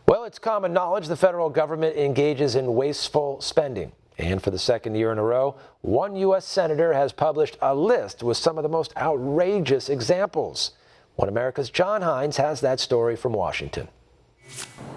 Well, it's common knowledge the federal government engages in wasteful spending. And for the second year in a row, one U.S. senator has published a list with some of the most outrageous examples. One America's John Hines has that story from Washington.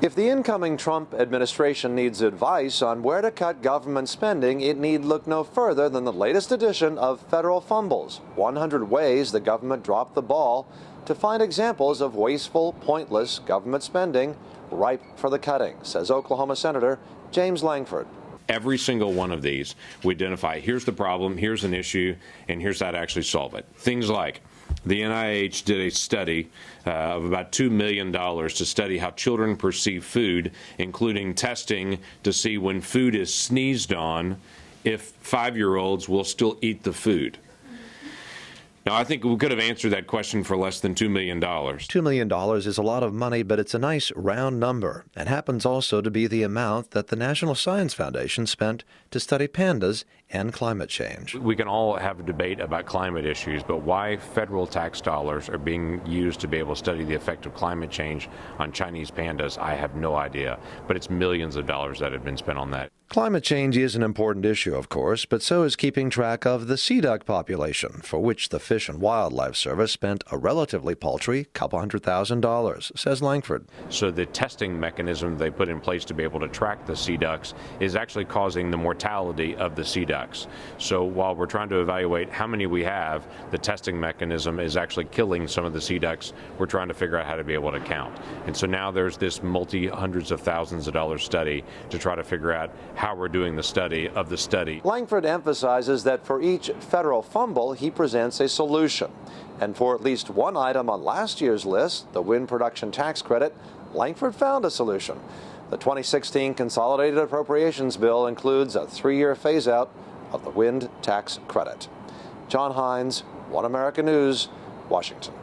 If the incoming Trump administration needs advice on where to cut government spending, it need look no further than the latest edition of Federal Fumbles, 100 Ways the Government Dropped the Ball, to find examples of wasteful, pointless government spending ripe for the cutting, says Oklahoma Senator James Lankford. Every single one of these, we identify, here's the problem, here's an issue, and here's how to actually solve it. Things like the NIH did a study of about $2 million to study how children perceive food, including testing to see when food is sneezed on, if 5-year-olds will still eat the food. Now, I think we could have answered that question for less than $2 million. $2 million is a lot of money, but it's a nice round number, and happens also to be the amount that the National Science Foundation spent to study pandas and climate change. We can all have a debate about climate issues, but why federal tax dollars are being used to be able to study the effect of climate change on Chinese pandas, I have no idea. But it's millions of dollars that have been spent on that. Climate change is an important issue, of course, but so is keeping track of the sea duck population, for which the Fish and Wildlife Service spent a relatively paltry couple $100,000, says Lankford. So the testing mechanism they put in place to be able to track the sea ducks is actually causing the mortality of the sea ducks. So while we're trying to evaluate how many we have, the testing mechanism is actually killing some of the sea ducks. We're trying to figure out how to be able to count. And so now there's this multi-hundreds of thousands of dollars study to try to figure out how we're doing the study of the study. Lankford emphasizes that for each federal fumble, he presents a solution. And for at least one item on last year's list, the wind production tax credit, Lankford found a solution. The 2016 Consolidated Appropriations Bill includes a 3-year phase-out of the wind tax credit. John Hines, One America News, Washington.